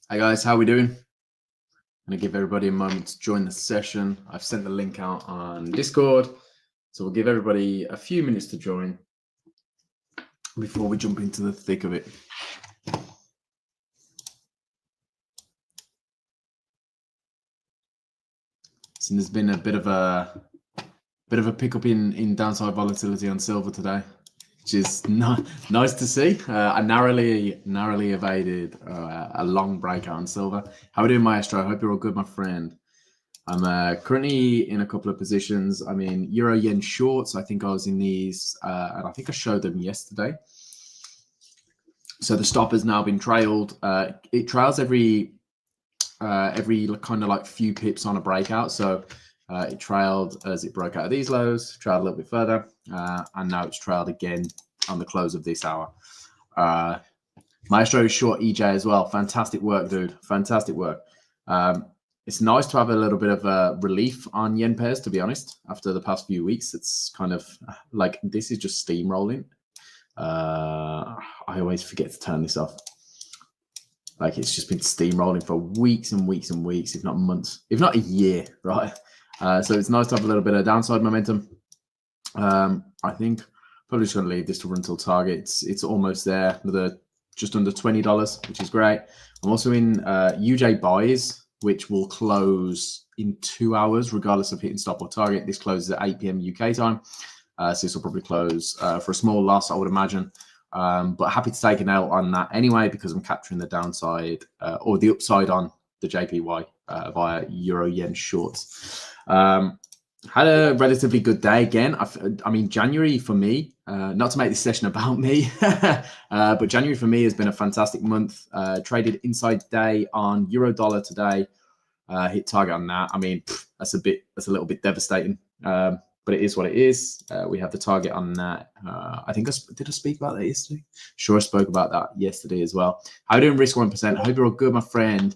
Hey guys, how we doing? I'm gonna give everybody a moment to join the session. I've sent the link out on Discord, so we'll give everybody a few minutes to join before we jump into the thick of it. So there's been a bit of a pickup in downside volatility on silver today, which is nice to see. I narrowly evaded a long breakout on silver. How are we doing, Maestro? I hope you're all good, my friend. I'm currently in a couple of positions. I'm in Euro Yen shorts. I think I was in these, and I think I showed them yesterday. So the stop has now been trailed. It trails every kind of like few pips on a breakout. So it trailed as it broke out of these lows, trailed a little bit further, and now it's trailed again on the close of this hour. Maestro is short EJ as well. Fantastic work, dude. Fantastic work. It's nice to have a little bit of a relief on yen pairs, to be honest. After the past few weeks, it's kind of like this is just steamrolling. I always forget to turn this off. Like it's just been steamrolling for weeks and weeks and weeks, if not months, if not a year, right? So it's nice to have a little bit of downside momentum. I think probably just going to leave this to run till target. It's almost there, just under $20, which is great. I'm also in UJ buys, which will close in 2 hours, regardless of hitting stop or target. This closes at 8 p.m. UK time. So this will probably close for a small loss, I would imagine. But happy to take an L on that anyway, because I'm capturing the downside or the upside on the JPY via Euro Yen shorts. Had a relatively good day again. I mean, January for me, not to make this session about me, but January for me has been a fantastic month. Traded inside day on euro dollar today. Hit target on that. I mean, that's a little bit devastating. But it is what it is. We have the target on that. I think did I speak about that yesterday? Sure, I spoke about that yesterday as well. How are you doing, risk 1%? I hope you're all good, my friend.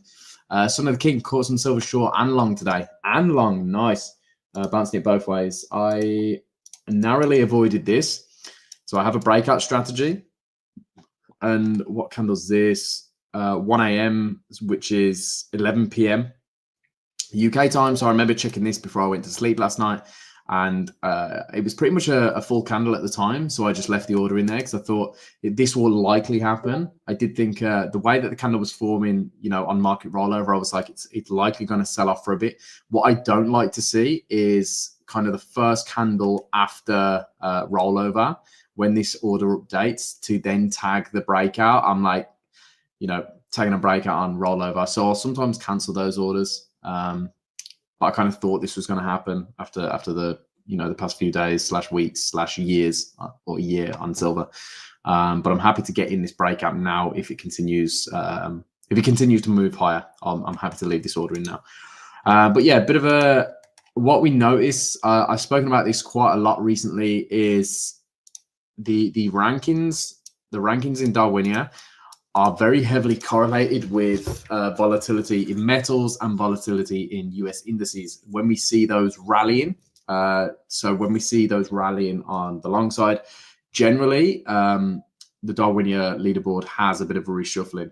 Son of the King caught some silver short and long today. And long, nice. Bouncing it both ways. I narrowly avoided this. So I have a breakout strategy. And what candle's this? 1 a.m., which is 11 p.m. UK time. So I remember checking this before I went to sleep last night. And it was pretty much a full candle at the time. So I just left the order in there because I thought this will likely happen. I did think the way that the candle was forming, on market rollover, I was like, it's likely going to sell off for a bit. What I don't like to see is kind of the first candle after rollover, when this order updates, to then tag the breakout. I'm like, tagging a breakout on rollover. So I'll sometimes cancel those orders. But I kind of thought this was going to happen after the the past few days / weeks / years or a year on silver. But I'm happy to get in this breakout now if it continues. If it continues to move higher, I'm happy to leave this order in now. But yeah, a bit of what we notice. I've spoken about this quite a lot recently. Is the rankings in DarwinIA are very heavily correlated with volatility in metals and volatility in US indices. When we see those rallying, so when we see those rallying on the long side, generally the DarwinIA leaderboard has a bit of a reshuffling,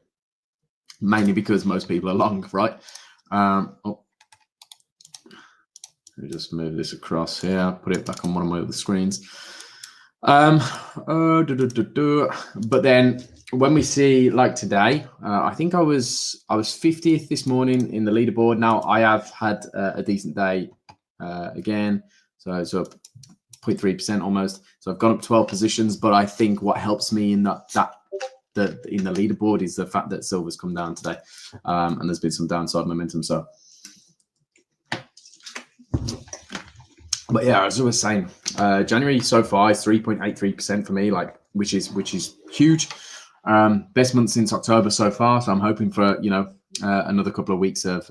mainly because most people are long, right? Let me just move this across here, put it back on one of my other screens. But then when we see like today, I think I was 50th this morning in the leaderboard. Now I have had a decent day again, so 0.3% almost. So I've gone up 12 positions. But I think what helps me in that in the leaderboard is the fact that silver's come down today, and there's been some downside momentum. So, but yeah, as I was saying, January so far is 3.83% for me, which is huge. Best month since October so far. So I'm hoping for another couple of weeks of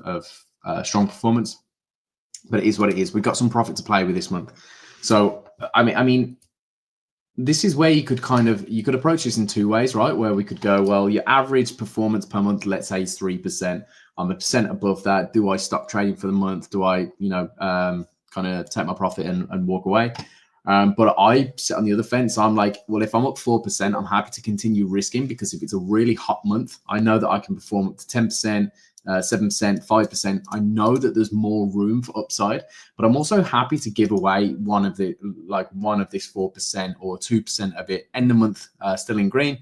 strong performance. But it is what it is. We've got some profit to play with this month. So I mean, this is where you could approach this in two ways, right? Where we could go, well, your average performance per month, let's say, is 3%. I'm 1% above that. Do I stop trading for the month? Do I kind of take my profit and walk away? But I sit on the other fence. I'm like, well, if I'm up 4%, I'm happy to continue risking, because if it's a really hot month, I know that I can perform up to 10%, 7%, 5%. I know that there's more room for upside, but I'm also happy to give away one of this 4% or 2% of it end the month still in green.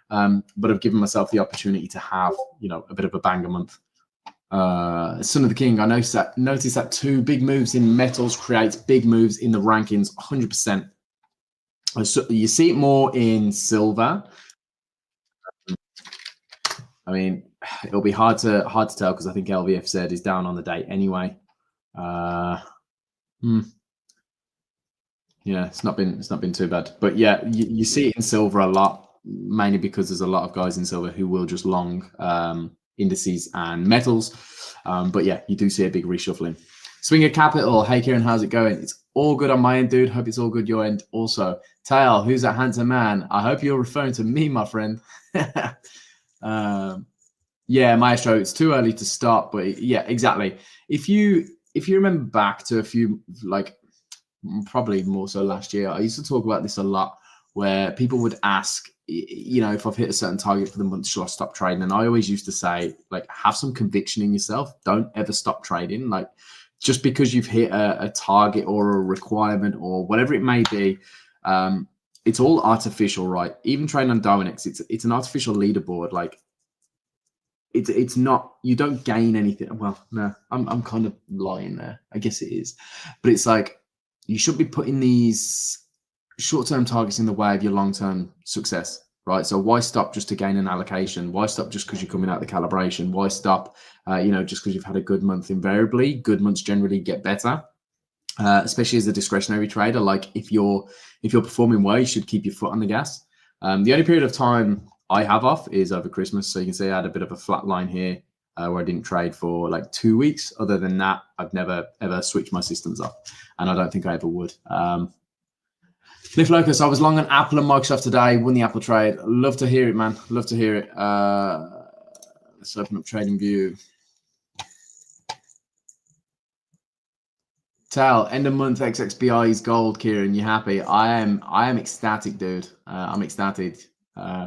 But I've given myself the opportunity to have, a bit of a banger month. Son of the King, I noticed that 2 big moves in metals creates big moves in the rankings. 100%. So you see it more in silver. I mean, it'll be hard to tell, because I think LVFZ is down on the day anyway. Yeah, it's not been too bad. But yeah, you see it in silver a lot, mainly because there's a lot of guys in silver who will just long indices and metals. But yeah, you do see a big reshuffling. Swinger Capital, hey Kieran, how's it going? It's all good on my end, dude. Hope it's all good your end also. Tail, who's that handsome man? I hope you're referring to me, my friend. Yeah, Maestro, it's too early to start, but yeah, exactly. If you remember back to a few, like probably more so last year, I used to talk about this a lot, where people would ask, if I've hit a certain target for the month, should I stop trading? And I always used to say, like, have some conviction in yourself. Don't ever stop trading. Like, just because you've hit a target or a requirement or whatever it may be, it's all artificial, right? Even trading on Darwinex, it's an artificial leaderboard. Like, it's not, you don't gain anything. Well, no, I'm kind of lying there. I guess it is, but it's like, you should be putting these short-term targets in the way of your long-term success, right? So why stop just to gain an allocation? Why stop just because you're coming out of the calibration? Why stop, just because you've had a good month? Invariably, good months generally get better, especially as a discretionary trader. Like, if you're performing well, you should keep your foot on the gas. The only period of time I have off is over Christmas. So you can see I had a bit of a flat line here where I didn't trade for like 2 weeks. Other than that, I've never, ever switched my systems up. And I don't think I ever would. Cliff Locus, I was long on Apple and Microsoft today. Won the Apple trade. Love to hear it, man. Love to hear it. Let's open up TradingView. Tal, end of month XXBI is gold, Kieran. You happy? I am ecstatic, dude. I'm ecstatic.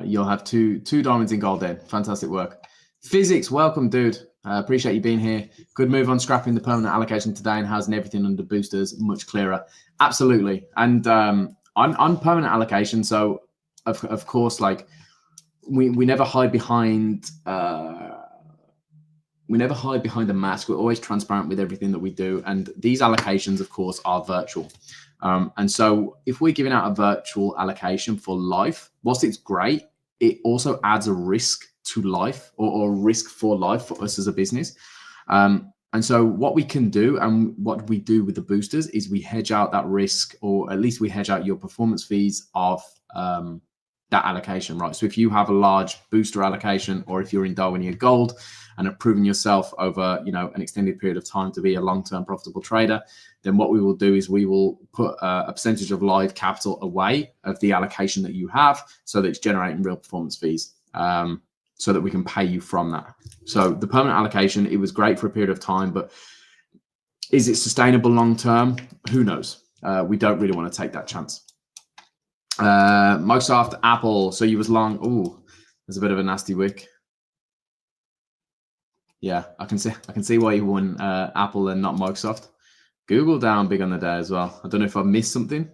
You'll have two diamonds in gold then. Fantastic work. Physics, welcome, dude. Appreciate you being here. Good move on scrapping the permanent allocation today and housing everything under boosters much clearer. Absolutely. And on permanent allocation, so of course, like we never hide behind a mask. We're always transparent with everything that we do, and these allocations, of course, are virtual. And so if we're giving out a virtual allocation for life, whilst it's great, it also adds a risk to life, or risk for life for us as a business. And so what we can do, and what we do with the boosters, is we hedge out that risk, or at least we hedge out your performance fees of that allocation, right? So if you have a large booster allocation, or if you're in DarwinIA Gold and have proven yourself over, an extended period of time to be a long-term profitable trader, then what we will do is we will put a percentage of live capital away of the allocation that you have, so that it's generating real performance fees, so that we can pay you from that. So the permanent allocation, it was great for a period of time, but is it sustainable long-term? Who knows? We don't really want to take that chance. Microsoft, Apple. So you was long. Oh, there's a bit of a nasty wick. Yeah, I can see why you won Apple and not Microsoft. Google down big on the day as well. I don't know if I missed something.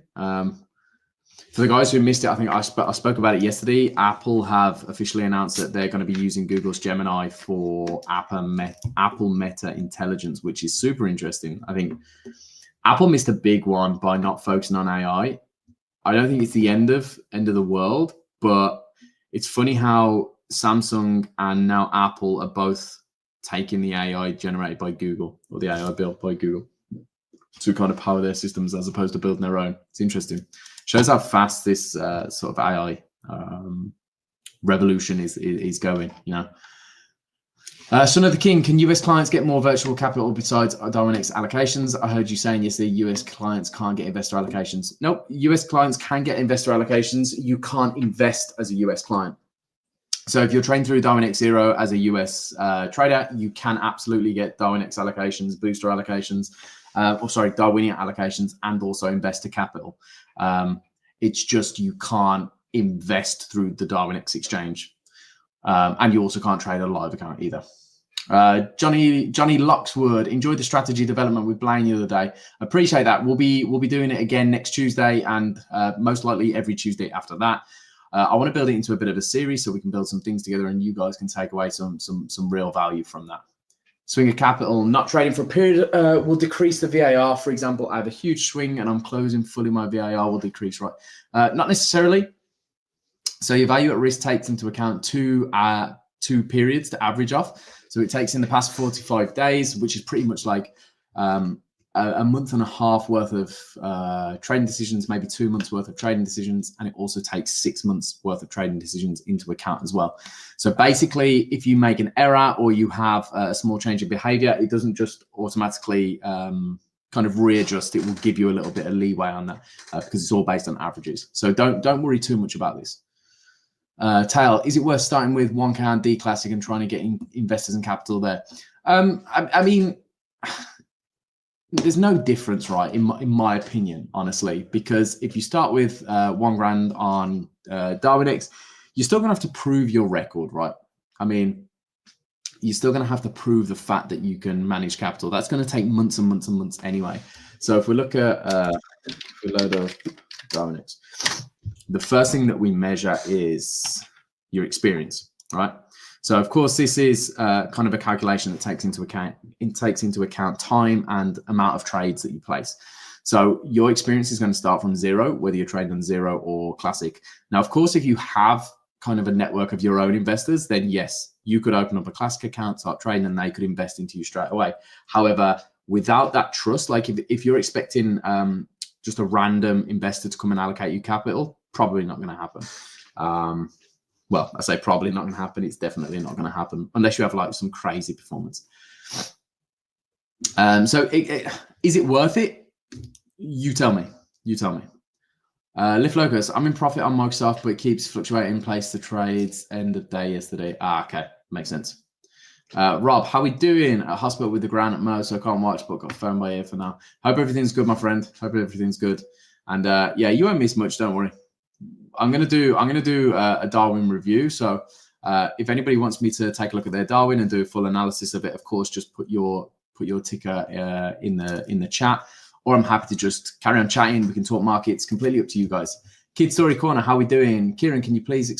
For the guys who missed it, I think I spoke about it yesterday. Apple have officially announced that they're going to be using Google's Gemini for Apple Meta Intelligence, which is super interesting. I think Apple missed a big one by not focusing on AI. I don't think it's the end of the world, but it's funny how Samsung and now Apple are both taking the AI generated by Google, or the AI built by Google, to kind of power their systems as opposed to building their own. It's interesting. Shows how fast this sort of AI revolution is going, Son of the King, can US clients get more virtual capital besides Darwinex allocations? I heard you saying yesterday US clients can't get investor allocations. Nope, US clients can get investor allocations. You can't invest as a US client. So if you're trading through Darwinex Zero as a US trader, you can absolutely get Darwinex allocations, booster allocations. or sorry, DarwinIA allocations and also investor capital. It's just you can't invest through the Darwinex exchange. And you also can't trade a live account either. Johnny Loxwood, enjoyed the strategy development with Blaine the other day. Appreciate that. We'll be doing it again next Tuesday and most likely every Tuesday after that. I want to build it into a bit of a series so we can build some things together and you guys can take away some real value from that. Swing of capital, not trading for a period will decrease the VAR. For example, I have a huge swing and I'm closing fully, my VAR will decrease, right? Not necessarily. So your value at risk takes into account two periods to average off. So it takes in the past 45 days, which is pretty much like a month and a half worth of trading decisions, maybe 2 months worth of trading decisions. And it also takes 6 months worth of trading decisions into account as well. So basically, if you make an error or you have a small change of behavior, it doesn't just automatically kind of readjust. It will give you a little bit of leeway on that because it's all based on averages. So don't worry too much about this. Tail, is it worth starting with 1K and D Classic and trying to get investors and capital there? I mean, there's no difference, right? In my opinion, honestly, because if you start with 1 grand on Darwinex, you're still gonna have to prove your record, right? I mean, you're still gonna have to prove the fact that you can manage capital. That's gonna take months and months and months anyway. So if we look at if we load up Darwinex, the first thing that we measure is your experience, right? So of course, this is kind of a calculation that takes into account time and amount of trades that you place. So your experience is going to start from 0, whether you're trading on 0 or classic. Now, of course, if you have kind of a network of your own investors, then yes, you could open up a classic account, start trading, and they could invest into you straight away. However, without that trust, like if you're expecting just a random investor to come and allocate you capital, probably not going to happen. Well, I say probably not going to happen. It's definitely not going to happen unless you have like some crazy performance. So is it worth it? You tell me. You tell me. Lift Locus, I'm in profit on Microsoft, but it keeps fluctuating in place to trades end of day yesterday. Okay, makes sense. Rob, how we doing? At hospital with the ground at Mo, so I can't watch, but got phone by ear for now. Hope everything's good, my friend. Hope everything's good. And yeah, you won't miss much. Don't worry. I'm gonna do a Darwin review. So if anybody wants me to take a look at their Darwin and do a full analysis of it, of course, just put your ticker in the chat, or I'm happy to just carry on chatting. We can talk markets. Completely up to you guys. Kid Story Corner, how we doing? Kieran, can you please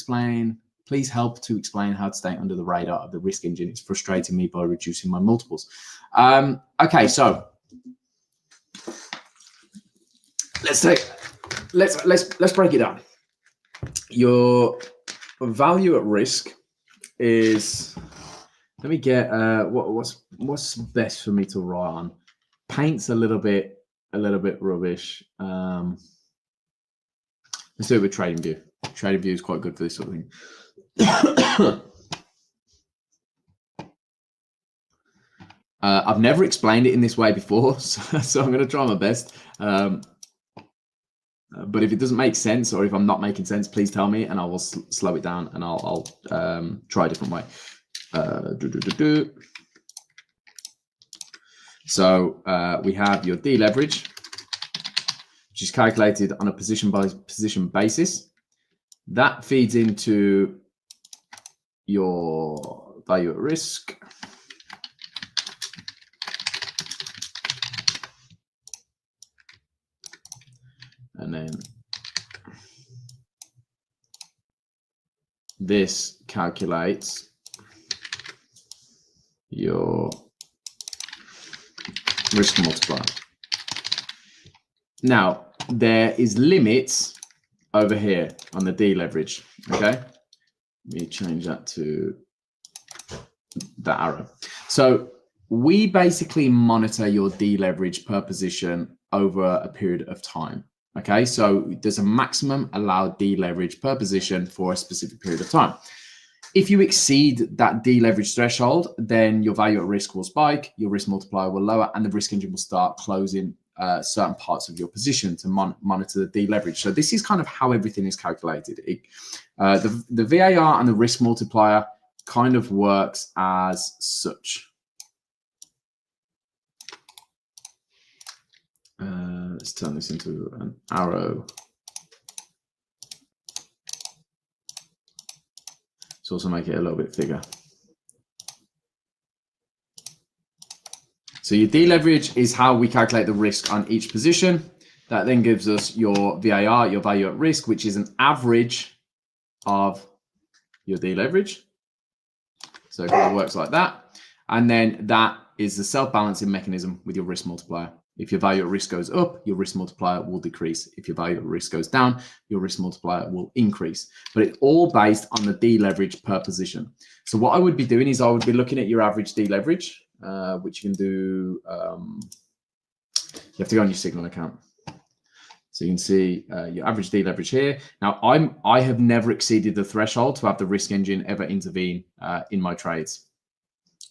help to explain how to stay under the radar of the risk engine? It's frustrating me by reducing my multiples. Okay, so let's break it down. Your value at risk is, let me get what's best for me to write on. Paint's a little bit rubbish. Let's do it with Trading View. Trading View is quite good for this sort of thing. I've never explained it in this way before, so I'm going to try my best. But if it doesn't make sense, or if I'm not making sense, please tell me, and I will slow it down, and I'll try a different way. So we have your deleverage, which is calculated on a position by position basis. That feeds into your value at risk. And then this calculates your risk multiplier. Now, there is limits over here on the deleverage, okay? Let me change that to that arrow. So we basically monitor your deleverage per position over a period of time. Okay, so there's a maximum allowed deleverage per position for a specific period of time. If you exceed that deleverage threshold, then your value at risk will spike, your risk multiplier will lower, and the risk engine will start closing certain parts of your position to monitor the deleverage. So this is kind of how everything is calculated. The VAR and the risk multiplier kind of works as such. Let's turn this into an arrow. Let's also make it a little bit bigger. So your deleverage is how we calculate the risk on each position. That then gives us your VAR, your value at risk, which is an average of your deleverage. So it kind of works like that. And then that is the self-balancing mechanism with your risk multiplier. If your value at risk goes up, your risk multiplier will decrease. If your value at risk goes down, your risk multiplier will increase. But it's all based on the deleverage per position. So what I would be doing is I would be looking at your average deleverage, which you can do. You have to go on your Signal account. So you can see your average deleverage here. Now, I have never exceeded the threshold to have the risk engine ever intervene in my trades.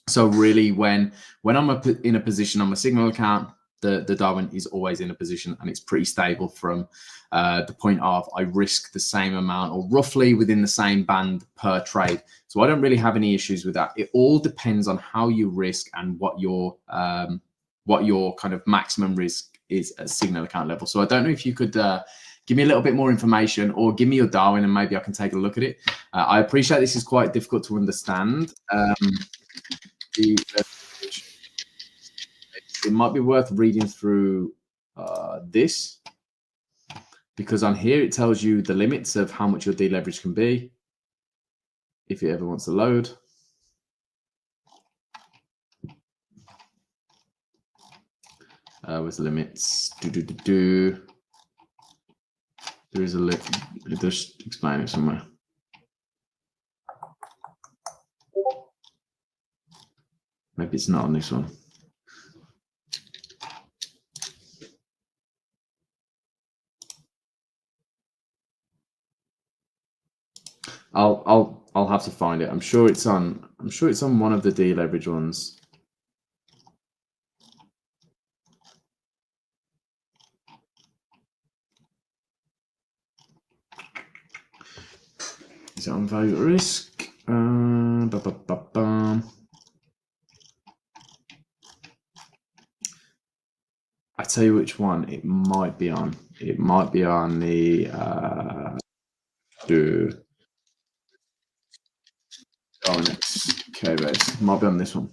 So really, when I'm in a position on my Signal account, the Darwin is always in a position, and it's pretty stable from the point of I risk the same amount or roughly within the same band per trade. So I don't really have any issues with that. It all depends on how you risk and what your kind of maximum risk is at Signal account level. So I don't know if you could give me a little bit more information or give me your Darwin and maybe I can take a look at it. I appreciate this is quite difficult to understand. It might be worth reading through this, because on here it tells you the limits of how much your deleverage can be if it ever wants to load. With limits, there is a limit. Just explain it somewhere. Maybe it's not on this one. I'll have to find it. I'm sure it's on one of the deleverage ones. Is it on value at risk? I tell you which one it might be on. It might be on the Darwinex K-base. It might be on this one.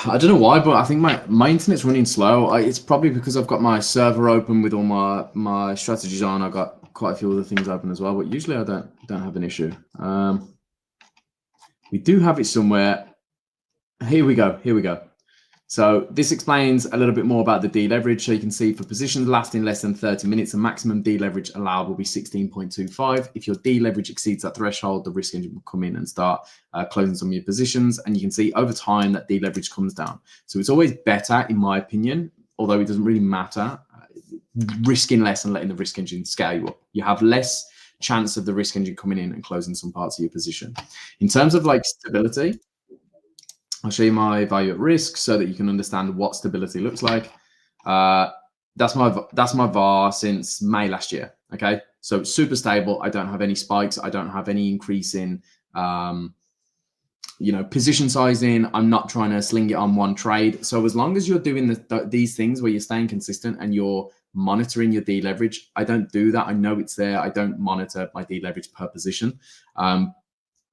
I don't know why, but I think my internet's running slow. It's probably because I've got my server open with all my strategies on. I've got quite a few other things open as well, but usually I don't have an issue. We do have it somewhere. Here we go. So this explains a little bit more about the deleverage. So you can see for positions lasting less than 30 minutes, the maximum deleverage allowed will be 16.25. If your deleverage exceeds that threshold, the risk engine will come in and start closing some of your positions. And you can see over time that deleverage comes down. So it's always better, in my opinion, although it doesn't really matter, risking less and letting the risk engine scale you up. You have less chance of the risk engine coming in and closing some parts of your position. In terms of like stability, I'll show you my value at risk so that you can understand what stability looks like. That's my VAR since May last year. Okay, so it's super stable. I don't have any spikes. I don't have any increase in, position sizing. I'm not trying to sling it on one trade. So as long as you're doing these things where you're staying consistent and you're monitoring your deleverage, I don't do that. I know it's there. I don't monitor my deleverage per position.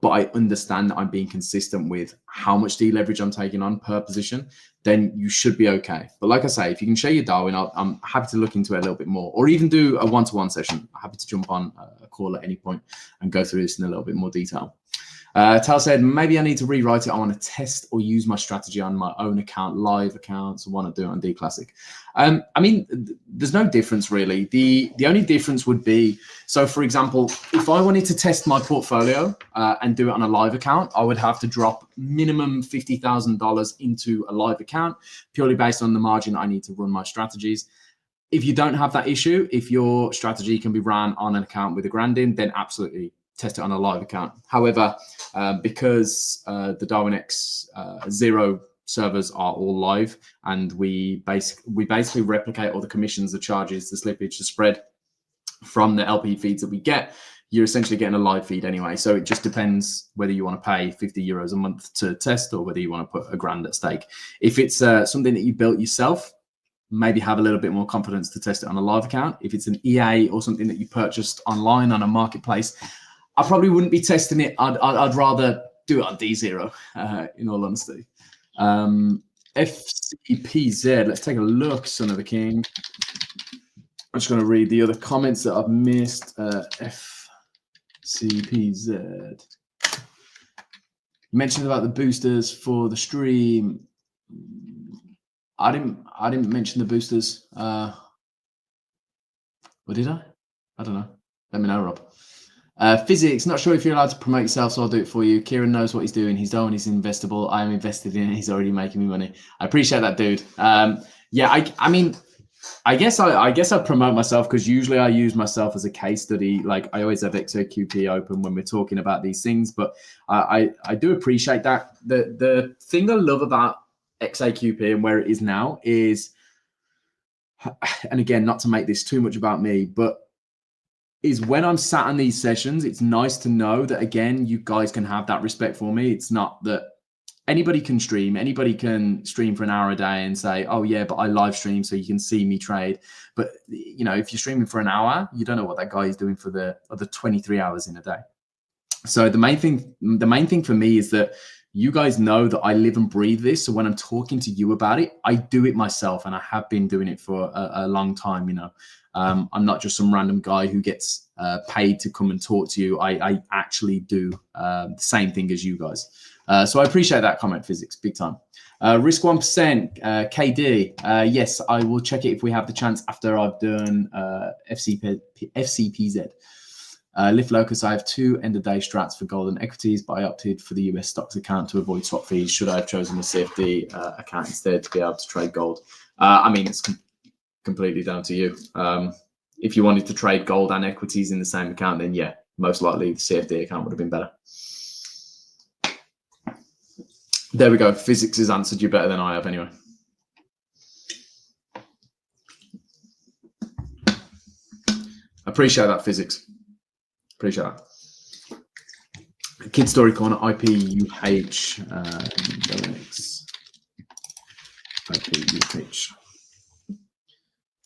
But I understand that I'm being consistent with how much deleverage I'm taking on per position, then you should be okay. But like I say, if you can share your Darwin, I'm happy to look into it a little bit more, or even do a one-to-one session. I'm happy to jump on a call at any point and go through this in a little bit more detail. Tal said, maybe I need to rewrite it. I want to test or use my strategy on my own account, live accounts. I want to do it on D Classic. I mean, there's no difference really. The only difference would be, so for example, if I wanted to test my portfolio and do it on a live account, I would have to drop minimum $50,000 into a live account purely based on the margin I need to run my strategies. If you don't have that issue, if your strategy can be ran on an account with $1,000 in, then absolutely test it on a live account. However, because the Darwinex Zero servers are all live, and we basically replicate all the commissions, the charges, the slippage, the spread from the LP feeds that we get, you're essentially getting a live feed anyway. So it just depends whether you want to pay 50 euros a month to test or whether you want to put a grand at stake. If it's something that you built yourself, maybe have a little bit more confidence to test it on a live account. If it's an EA or something that you purchased online on a marketplace, I probably wouldn't be testing it. I'd rather do it on D0, in all honesty. FCPZ, let's take a look, son of a king. I'm just going to read the other comments that I've missed. FCPZ. You mentioned about the boosters for the stream. I didn't mention the boosters. Or did I? I don't know. Let me know, Rob. Physics, not sure if you're allowed to promote yourself, so I'll do it for you. Kieran knows what he's doing. He's Darwin is investable. I am invested in it. He's already making me money. I appreciate that, dude. Yeah, I mean, I guess I promote myself because usually I use myself as a case study. Like I always have XOQP open when we're talking about these things, but I do appreciate that. The thing I love about XAQP and where it is now is, and again, not to make this too much about me, but is when I'm sat in these sessions, it's nice to know that, again, you guys can have that respect for me. It's not that anybody can stream for an hour a day and say, oh yeah, but I live stream so you can see me trade. But you know, if you're streaming for an hour, you don't know what that guy is doing for the other 23 hours in a day. So the main thing for me is that you guys know that I live and breathe this. So when I'm talking to you about it, I do it myself, and I have been doing it for a long time. You know, I'm not just some random guy who gets paid to come and talk to you. I actually do the same thing as you guys. So I appreciate that comment, Physics, big time. Risk 1%, KD. Yes, I will check it if we have the chance after I've done FCPZ. Lift Locus, I have 2 end-of-day strats for gold and equities, but I opted for the US stocks account to avoid swap fees. Should I have chosen the CFD account instead to be able to trade gold? I mean, it's completely down to you. If you wanted to trade gold and equities in the same account, then yeah, most likely the CFD account would have been better. There we go. Physics has answered you better than I have anyway. Appreciate that, Physics. Appreciate that. Kid Story Corner, IPUH, Darwinex, IPUH.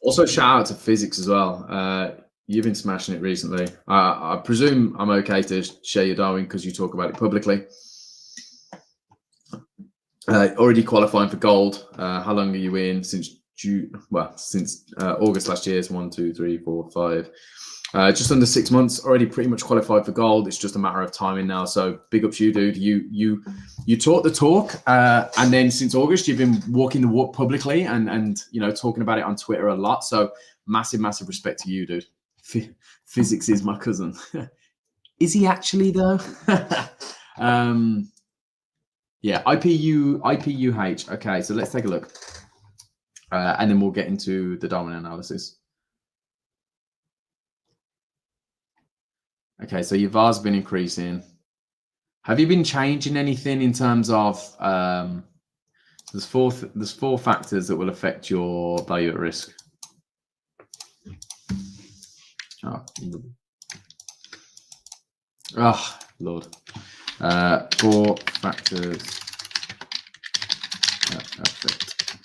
Also, shout out to Physics as well. You've been smashing it recently. I presume I'm okay to share your Darwin because you talk about it publicly. Already qualifying for gold. How long are you in? Since June? Well, since August last year. It's 1, 2, 3, 4, 5. Just under 6 months. Already pretty much qualified for gold. It's just a matter of timing now. So big up to you, dude. You talk the talk, and then since August you've been walking the walk publicly and you know, talking about it on Twitter a lot. So massive respect to you, dude. Physics is my cousin. Is he actually though? Yeah, IPUH. Okay, so let's take a look. And then we'll get into the Darwin analysis. Okay, so your VAR's been increasing. Have you been changing anything in terms of there's four factors that will affect your value at risk? Oh Lord. 4 factors that affect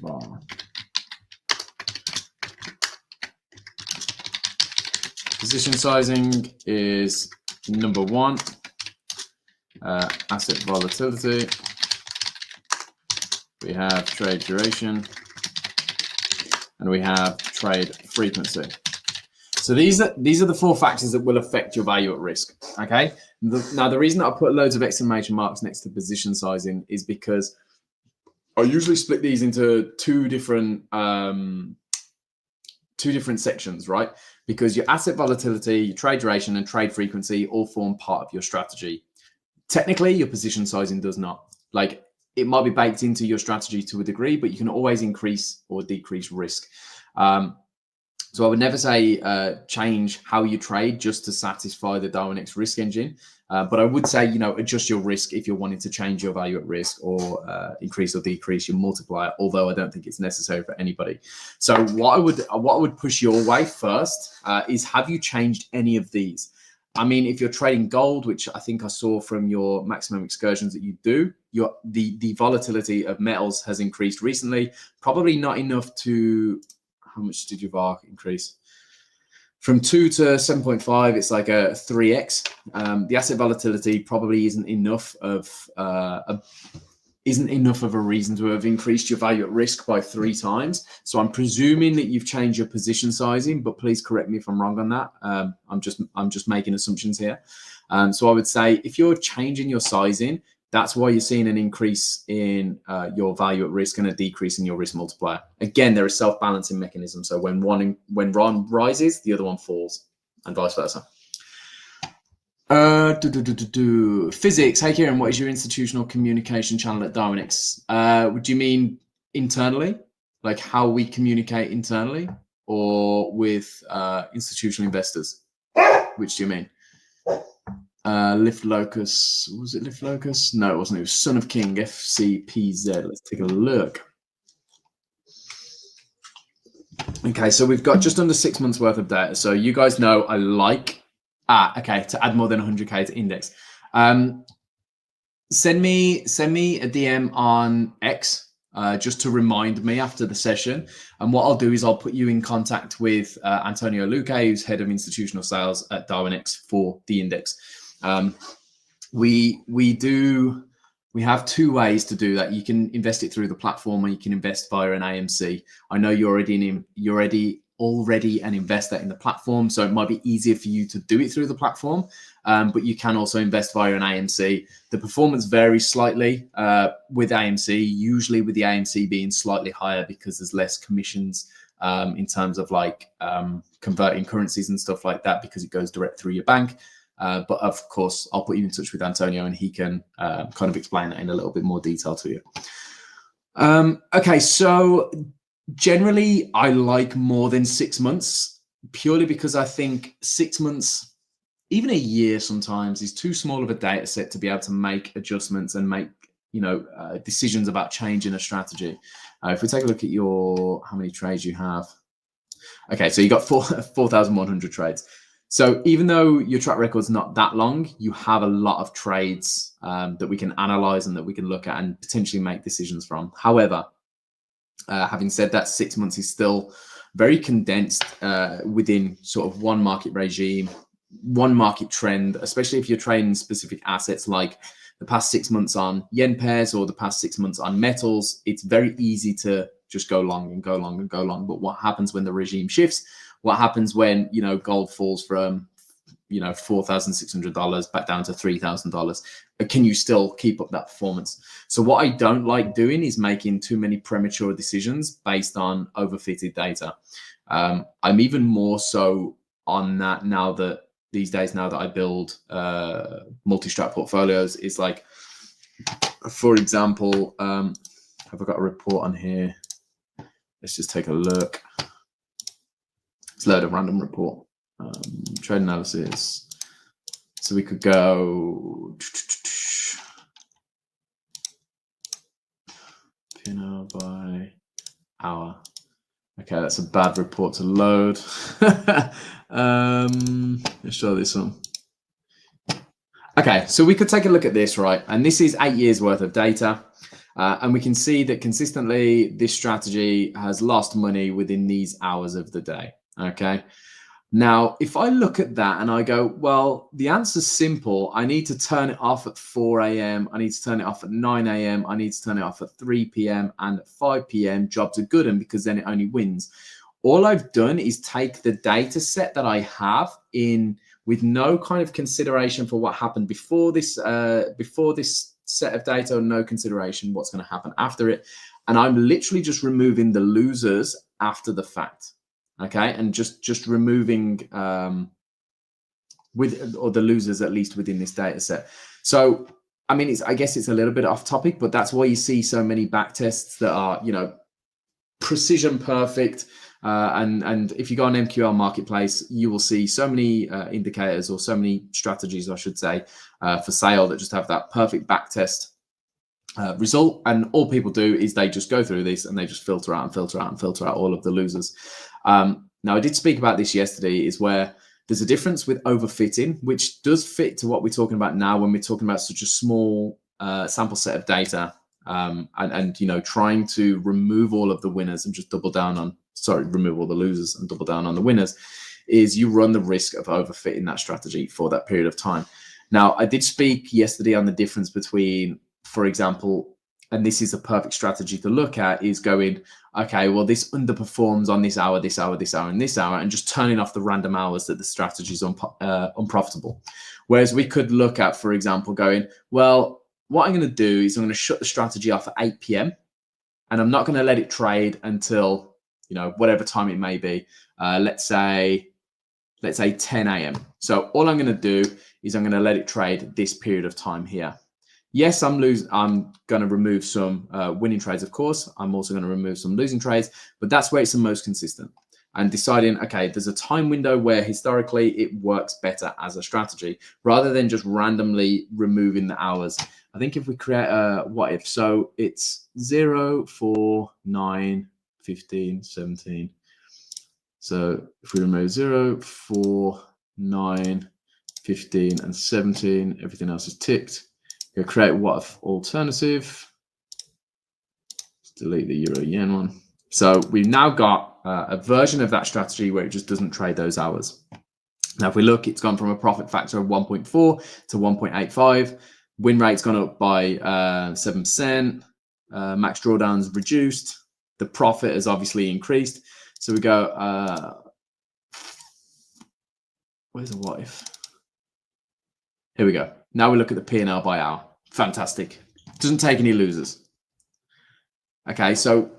VAR. Position sizing is number 1. Asset volatility. We have trade duration, and we have trade frequency. So these are the 4 factors that will affect your value at risk. Okay. Now the reason that I put loads of exclamation marks next to position sizing is because I usually split these into two different sections, right? Because your asset volatility, your trade duration, and trade frequency all form part of your strategy. Technically, your position sizing does not. Like, it might be baked into your strategy to a degree, but you can always increase or decrease risk. So I would never say change how you trade just to satisfy the Darwinex risk engine. But I would say, adjust your risk if you're wanting to change your value at risk or increase or decrease your multiplier, although I don't think it's necessary for anybody. So what I would push your way first is, have you changed any of these? I mean, if you're trading gold, which I think I saw from your maximum excursions that you do, the volatility of metals has increased recently, probably not enough to... How much did your VAR increase? From 2 to 7.5, it's like a 3x. The asset volatility probably isn't enough of a reason to have increased your value at risk by 3 times. So I'm presuming that you've changed your position sizing, but please correct me if I'm wrong on that. I'm just making assumptions here. So I would say if you're changing your sizing, that's why you're seeing an increase in your value at risk and a decrease in your risk multiplier. Again, there is self-balancing mechanism. So when one rises, the other one falls, and vice versa. Physics. Hey, Kieran, what is your institutional communication channel at Darwinex? Would you mean internally, like how we communicate internally, or with institutional investors? Which do you mean? Lift Locus, was it Lift Locus? No, it wasn't. It was Son of King, FCPZ. Let's take a look. Okay, so we've got just under 6 months worth of data. So you guys know I like, okay, to add more than 100K to index. Send me a DM on X just to remind me after the session. And what I'll do is I'll put you in contact with Antonio Luque, who's head of institutional sales at Darwinex for the index. We have 2 ways to do that. You can invest it through the platform, or you can invest via an AMC. I know you're already an investor in the platform, so it might be easier for you to do it through the platform, but you can also invest via an AMC. The performance varies slightly with AMC, usually with the AMC being slightly higher because there's less commissions in terms of like converting currencies and stuff like that, because it goes direct through your bank. But of course, I'll put you in touch with Antonio and he can kind of explain that in a little bit more detail to you. Okay, so generally I like more than 6 months, purely because I think 6 months, even a year sometimes, is too small of a data set to be able to make adjustments and make decisions about changing a strategy. If we take a look at how many trades you have. Okay, so you got 4,100 trades. So even though your track record's not that long, you have a lot of trades that we can analyze and that we can look at and potentially make decisions from. However, having said that, 6 months is still very condensed within sort of one market regime, one market trend, especially if you're trading specific assets like the past 6 months on yen pairs or the past 6 months on metals. It's very easy to just go long and go long and go long. But what happens when the regime shifts? What happens when, gold falls from, $4,600 back down to $3,000? Can you still keep up that performance? So what I don't like doing is making too many premature decisions based on overfitted data. I'm even more so on that these days, now that I build multi-strat portfolios. Is like, for example, have I got a report on here? Let's just take a look. Let's load a random report. Trade analysis. So we could go P&L by hour. Okay, that's a bad report to load. Let's show this one. Okay, so we could take a look at this, right? And this is 8 years worth of data. And we can see that consistently this strategy has lost money within these hours of the day. Okay. Now, if I look at that and I go, well, the answer's simple. I need to turn it off at 4 a.m. I need to turn it off at 9 a.m. I need to turn it off at 3 p.m. and at 5 p.m. Jobs are good, and because then it only wins. All I've done is take the data set that I have in with no kind of consideration for what happened before this set of data, or no consideration what's going to happen after it. And I'm literally just removing the losers after the fact. Okay, and just removing the losers at least within this data set. So I mean, I guess it's a little bit off topic, but that's why you see so many back tests that are precision perfect. And if you go on MQL Marketplace, you will see so many indicators, or so many strategies, I should say, for sale that just have that perfect backtest result. And all people do is they just go through this and they just filter out and filter out and filter out all of the losers. Now, I did speak about this yesterday, is where there's a difference with overfitting, which does fit to what we're talking about now when we're talking about such a small sample set of data, and you know, trying to remove all of the winners and just double down on, remove all the losers and double down on the winners, is you run the risk of overfitting that strategy for that period of time. Now, I did speak yesterday on the difference between, for example, and this is a perfect strategy to look at, is going, okay, well, this underperforms on this hour, this hour, this hour, and this hour, and just turning off the random hours that the strategy is unprofitable. Whereas we could look at, for example, going, well, what I'm going to do is I'm going to shut the strategy off at 8 p.m. and I'm not going to let it trade until, you know, whatever time it may be. Let's say 10 a.m. So all I'm going to do is I'm going to let it trade this period of time here. Yes, I'm going to remove some winning trades, of course. I'm also going to remove some losing trades, but that's where it's the most consistent. And deciding, okay, there's a time window where historically it works better as a strategy, rather than just randomly removing the hours. I think if we create a what if, so it's 0, 4, 9, 15, 17. So if we remove 0, 4, 9, 15, and 17, everything else is ticked. We'll create what if alternative. Let's delete the euro yen one. So we've now got a version of that strategy where it just doesn't trade those hours. Now, if we look, it's gone from a profit factor of 1.4 to 1.85. Win rate's gone up by 7%. Max drawdowns reduced. The profit has obviously increased. So we go, where's the what if? Here we go. Now we look at the P&L by hour. Fantastic. Doesn't take any losers. Okay, so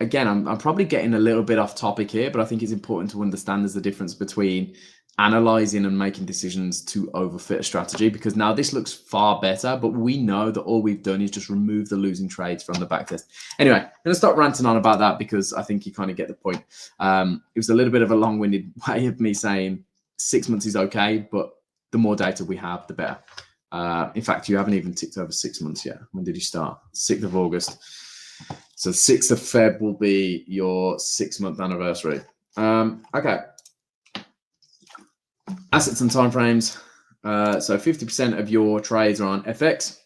again, I'm probably getting a little bit off topic here, but I think it's important to understand there's a difference between analyzing and making decisions to overfit a strategy, because now this looks far better, but we know that all we've done is just remove the losing trades from the backtest. Anyway, I'm going to stop ranting on about that because I think you kind of get the point. It was a little bit of a long-winded way of me saying 6 months is okay, but the more data we have, the better. In fact, you haven't even ticked over 6 months yet. When did you start? 6th of August. So 6th of Feb will be your 6-month anniversary. Okay. Assets and timeframes. So 50% of your trades are on FX,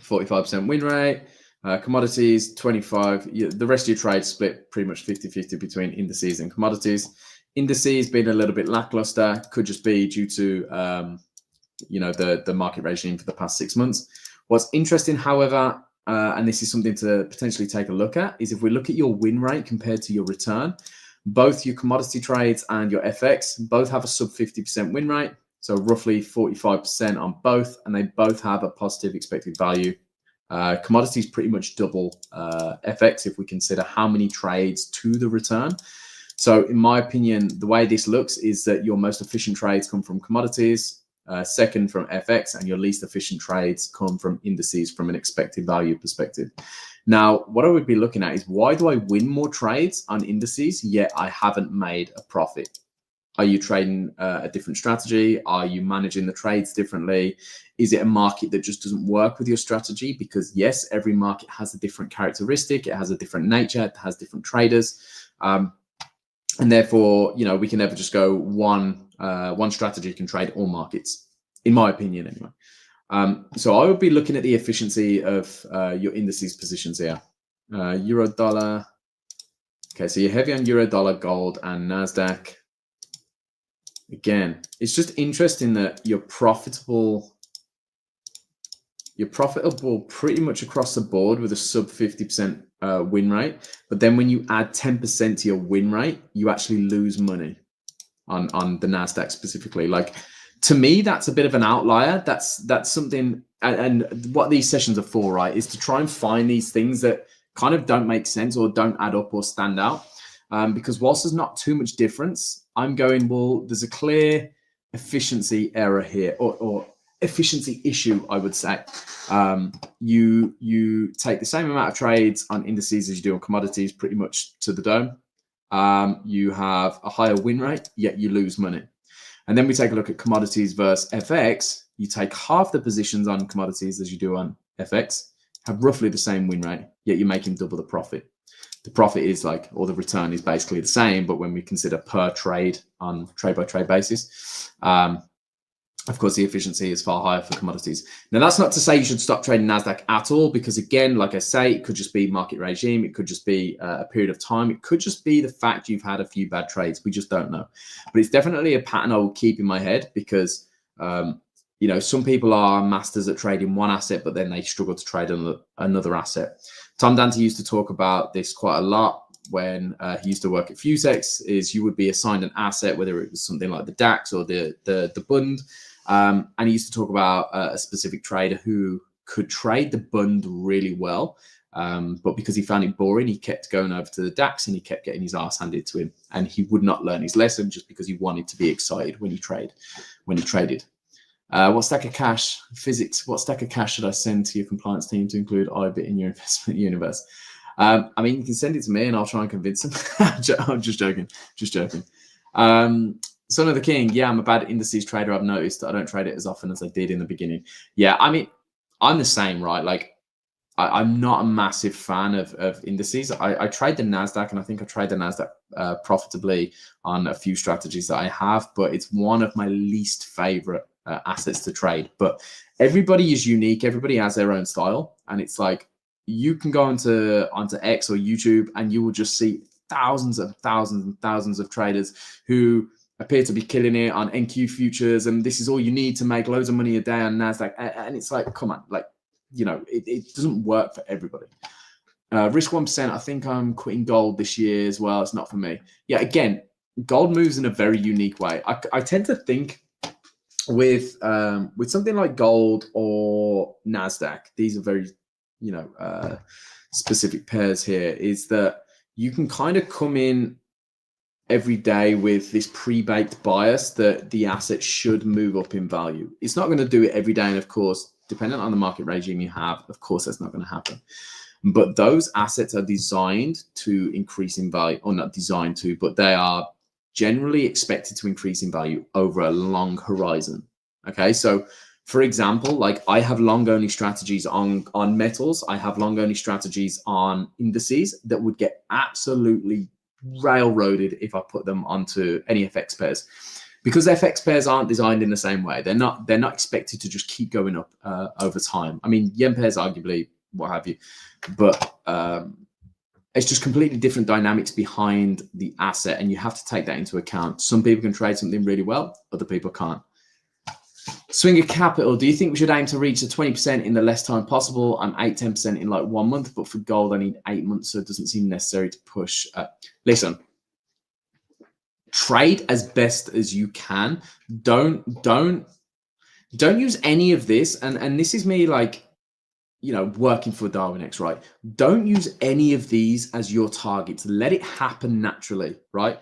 45% win rate. Commodities, 25. The rest of your trades split pretty much 50-50 between indices and commodities. Indices being a little bit lackluster, could just be due to you know, the market regime for the past 6 months. What's interesting, however, and this is something to potentially take a look at, is if we look at your win rate compared to your return, both your commodity trades and your FX both have a sub 50% win rate, so roughly 45% on both, and they both have a positive expected value. Commodities pretty much double FX if we consider how many trades to the return. So in my opinion, the way this looks is that your most efficient trades come from commodities, second from FX, and your least efficient trades come from indices from an expected value perspective. Now, what I would be looking at is, why do I win more trades on indices yet I haven't made a profit? Are you trading a different strategy? Are you managing the trades differently? Is it a market that just doesn't work with your strategy? Because yes, every market has a different characteristic. It has a different nature. It has different traders. And therefore, you know, we can never just go one strategy can trade all markets, in my opinion, anyway. So I would be looking at the efficiency of your indices positions here. Euro dollar. Okay, so you're heavy on euro dollar, gold, and NASDAQ. Again, it's just interesting that you're profitable pretty much across the board with a sub 50% win rate. But then when you add 10% to your win rate, you actually lose money on the NASDAQ specifically. Like, to me, that's a bit of an outlier. That's something, and what these sessions are for, right, is to try and find these things that kind of don't make sense or don't add up or stand out. Because whilst there's not too much difference, I'm going, well, there's a clear efficiency error here, or efficiency issue, I would say. You take the same amount of trades on indices as you do on commodities, pretty much to the dome. You have a higher win rate, yet you lose money. And then we take a look at commodities versus FX. You take half the positions on commodities as you do on FX, have roughly the same win rate, yet you're making double the profit. The profit is like, or the return is basically the same, but when we consider per trade on trade by trade basis, of course, the efficiency is far higher for commodities. Now, that's not to say you should stop trading NASDAQ at all, because again, like I say, it could just be market regime. It could just be a period of time. It could just be the fact you've had a few bad trades. We just don't know. But it's definitely a pattern I will keep in my head because, you know, some people are masters at trading one asset, but then they struggle to trade another asset. Tom Dante used to talk about this quite a lot when he used to work at Fusex, is you would be assigned an asset, whether it was something like the DAX or the Bund. And he used to talk about a specific trader who could trade the Bund really well. But because he found it boring, he kept going over to the DAX and he kept getting his ass handed to him. And he would not learn his lesson just because he wanted to be excited when he traded. What stack of cash, physics, what stack of cash should I send to your compliance team to include IBIT in your investment universe? I mean, you can send it to me and I'll try and convince him. I'm just joking. Son of the King, yeah, I'm a bad indices trader. I've noticed that I don't trade it as often as I did in the beginning. Yeah, I mean, I'm the same, right? Like, I'm not a massive fan of indices. I trade the NASDAQ, and I think I trade the NASDAQ profitably on a few strategies that I have, but it's one of my least favorite assets to trade. But everybody is unique. Everybody has their own style. And it's like, you can go onto X or YouTube and you will just see thousands and thousands and thousands of traders who appear to be killing it on NQ futures, and this is all you need to make loads of money a day on NASDAQ. And it's like, come on, like, you know, it doesn't work for everybody. Risk 1%, I think I'm quitting gold this year as well. It's not for me. Yeah, again, gold moves in a very unique way. I tend to think with something like gold or NASDAQ, these are very, you know, specific pairs here, is that you can kind of come in every day with this pre-baked bias that the asset should move up in value. It's not going to do it every day. And of course, depending on the market regime you have, of course, that's not going to happen. But those assets are designed to increase in value, or not designed to, but they are generally expected to increase in value over a long horizon. Okay, so for example, like I have long only strategies on metals. I have long only strategies on indices that would get absolutely railroaded if I put them onto any FX pairs, because FX pairs aren't designed in the same way. They're not expected to just keep going up over time. I mean, yen pairs, arguably, what have you, but it's just completely different dynamics behind the asset, and you have to take that into account. Some people can trade something really well, other people can't. Swinger Capital, do you think we should aim to reach the 20% in the less time possible? I'm 8-10% in like 1 month, but for gold I need 8 months, so it doesn't seem necessary to push. Listen, trade as best as you can. Don't use any of this, and this is me, like, you know, working for Darwinex, right? Don't use any of these as your targets. Let it happen naturally, right?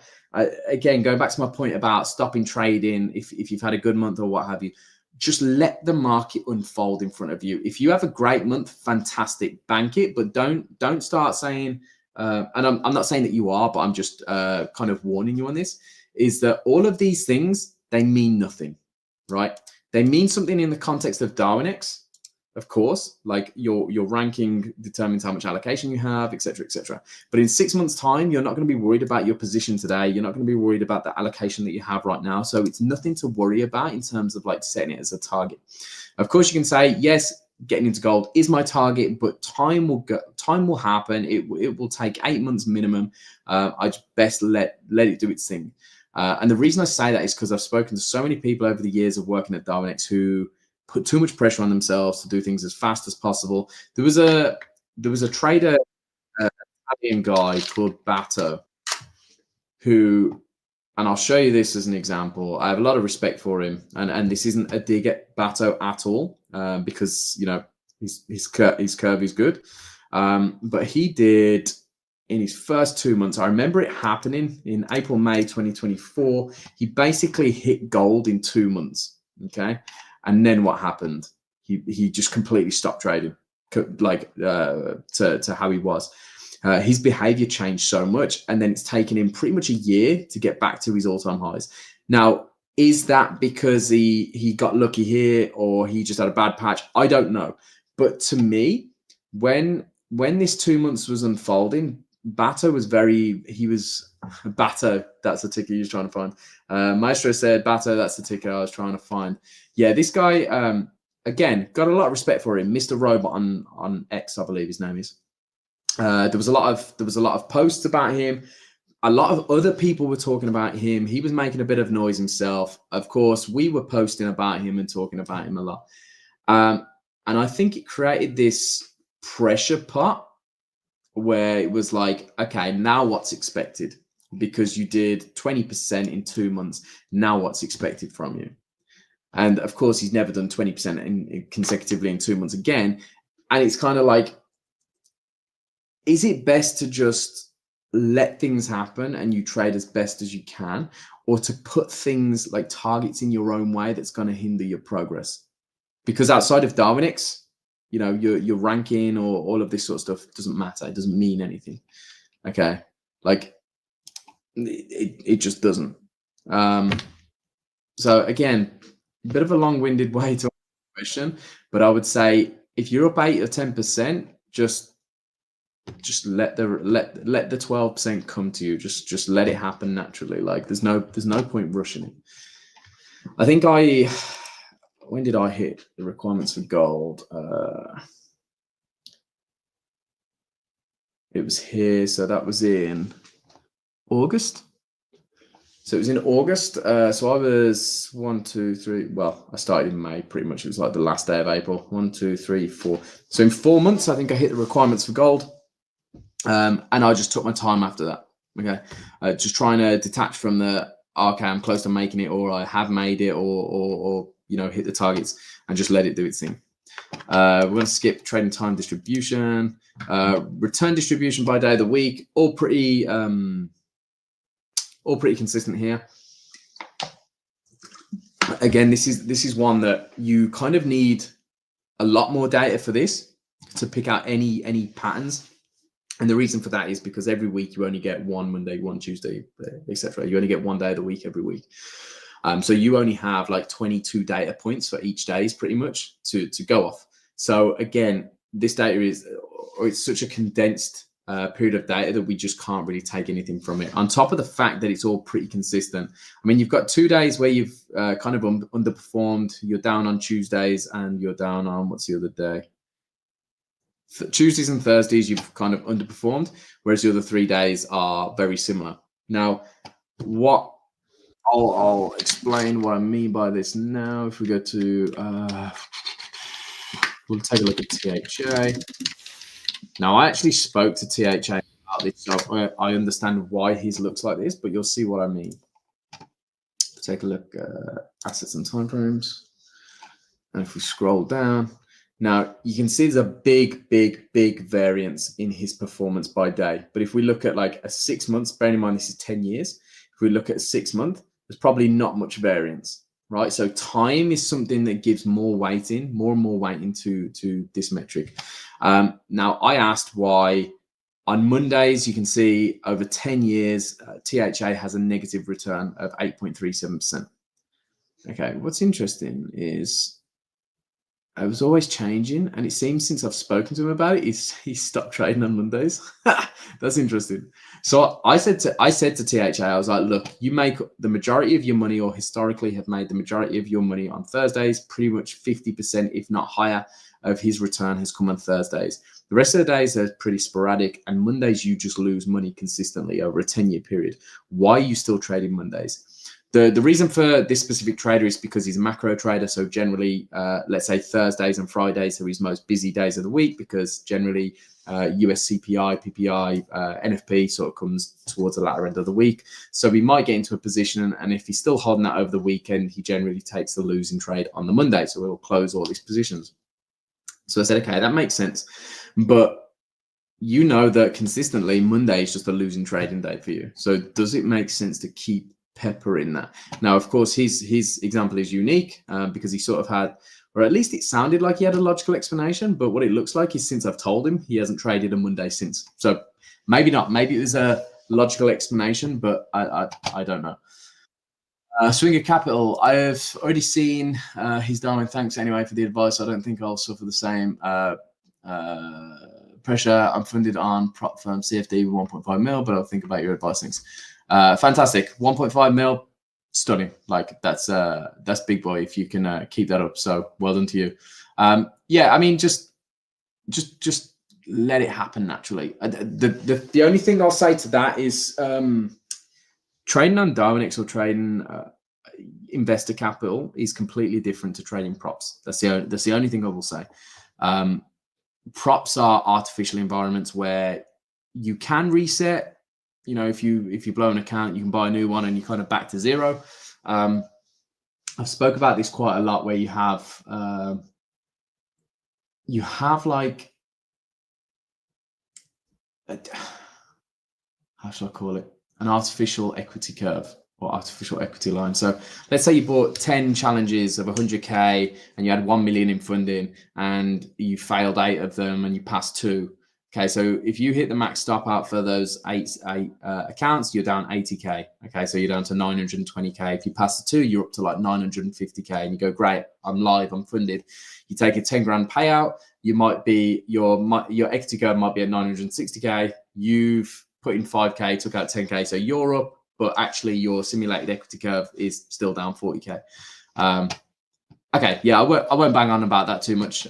Again, going back to my point about stopping trading if you've had a good month or what have you, just let the market unfold in front of you. If you have a great month, fantastic, bank it, but don't start saying, and I'm not saying that you are, but I'm just kind of warning you on this, is that all of these things, they mean nothing, right? They mean something in the context of Darwinex, of course, like your ranking determines how much allocation you have, etc., etc. But in 6 months' time, you're not going to be worried about your position today. You're not going to be worried about the allocation that you have right now. So it's nothing to worry about in terms of like setting it as a target. Of course, you can say, yes, getting into gold is my target, but time will happen. It will take 8 months minimum. I just best let it do its thing. And the reason I say that is because I've spoken to so many people over the years of working at Darwinex who put too much pressure on themselves to do things as fast as possible. There was a trader, Italian guy called Bato, who, and I'll show you this as an example. I have a lot of respect for him, and this isn't a dig at Bato at all, because, you know, his curve is good. But he did, in his first 2 months, I remember it happening in April, May 2024. He basically hit gold in 2 months. Okay. And then what happened? He just completely stopped trading, like to how he was. His behavior changed so much, and then it's taken him pretty much a year to get back to his all-time highs. Now, is that because he got lucky here, or he just had a bad patch? I don't know. But to me, when this 2 months was unfolding, Bato was Bato, that's the ticker he was trying to find. Maestro said, Bato, that's the ticker I was trying to find. Yeah, this guy, again, got a lot of respect for him. Mr. Robot on X, I believe his name is. There was a lot of posts about him. A lot of other people were talking about him. He was making a bit of noise himself. Of course, we were posting about him and talking about him a lot. And I think it created this pressure pot where it was like, okay, now what's expected? Because you did 20% in 2 months. Now what's expected from you? And of course, he's never done 20% consecutively in 2 months again. And it's kind of like, is it best to just let things happen and you trade as best as you can, or to put things like targets in your own way that's going to hinder your progress? Because outside of Darwinex, you know, your ranking or all of this sort of stuff doesn't matter. It doesn't mean anything. Okay, like it just doesn't. So again, a bit of a long-winded way to answer the question, but I would say if you're up 8 or 10%, just let the 12% come to you. Just let it happen naturally. Like there's no point rushing it. I think when did I hit the requirements for gold? It was here, so that was in August. So it was in August. So I was 1, 2, 3. Well, I started in May, pretty much. It was like the last day of April. 1, 2, 3, 4. So in 4 months, I think I hit the requirements for gold. And I just took my time after that. Okay, just trying to detach from the okay, I'm close to making it, or I have made it, or you know, hit the targets, and just let it do its thing. We're going to skip trading time distribution, return distribution by day of the week, all pretty consistent here. Again, this is one that you kind of need a lot more data for this to pick out any patterns. And the reason for that is because every week you only get one Monday, one Tuesday, etc. You only get one day of the week every week. So you only have like 22 data points for each day, pretty much to go off. So again, this data it's such a condensed period of data that we just can't really take anything from it. On top of the fact that it's all pretty consistent. I mean, you've got 2 days where you've kind of underperformed. You're down on Tuesdays and you're down on, what's the other day? Tuesdays and Thursdays, you've kind of underperformed, whereas the other 3 days are very similar. Now, what I'll explain what I mean by this now. If we go to, we'll take a look at THA. Now, I actually spoke to THA about this, so I understand why his looks like this, but you'll see what I mean. Take a look at assets and timeframes. And if we scroll down, now you can see there's a big variance in his performance by day. But if we look at like a 6 months, bearing in mind this is 10 years, if we look at a 6 month, there's probably not much variance, right? So time is something that gives more weighting, more and more weighting to this metric. Now I asked why on Mondays, you can see over 10 years, THA has a negative return of 8.37%. Okay, what's interesting is I was always changing, and it seems since I've spoken to him about it, he's stopped trading on Mondays. That's interesting. So I said to THA, I was like, look, you make the majority of your money, or historically have made the majority of your money on Thursdays. Pretty much 50%, if not higher, of his return has come on Thursdays. The rest of the days are pretty sporadic, and Mondays you just lose money consistently over a 10-year period. Why are you still trading Mondays? The reason for this specific trader is because he's a macro trader. So generally, let's say Thursdays and Fridays are his most busy days of the week, because generally US CPI, PPI, NFP sort of comes towards the latter end of the week. So we might get into a position, and if he's still holding that over the weekend, he generally takes the losing trade on the Monday. So we'll close all these positions. So I said, okay, that makes sense. But you know that consistently Monday is just a losing trading day for you. So does it make sense to keep pepper in that. Now, of course, his example is unique because he sort of had, or at least it sounded like he had a logical explanation, but what it looks like is since I've told him, he hasn't traded a Monday since. So maybe not. Maybe it was a logical explanation, but I don't know. Swinger Capital, I've already seen his Darwin. Thanks anyway for the advice. I don't think I'll suffer the same pressure. I'm funded on prop firm CFD with 1.5 mil, but I'll think about your advice. Thanks. Fantastic. 1.5 mil, stunning. Like that's big boy if you can keep that up. So well done to you. Yeah, I mean, just let it happen naturally. The only thing I'll say to that is trading on Darwinex or trading investor capital is completely different to trading props. That's the only thing I will say. Props are artificial environments where you can reset. You know, if you blow an account, you can buy a new one and you kind of back to zero. I've spoke about this quite a lot, where you have like, how should I call it? An artificial equity curve or artificial equity line. So let's say you bought 10 challenges of 100K and you had 1 million in funding and you failed 8 of them and you passed 2. Okay, so if you hit the max stop out for those eight accounts, you're down 80K. Okay, so you're down to 920K. If you pass the 2, you're up to like 950K, and you go, great, I'm live, I'm funded. You take a 10 grand payout, you might be your equity curve might be at 960K. You've put in 5K, took out 10K, so you're up, but actually your simulated equity curve is still down 40K. Okay, yeah, I won't bang on about that too much.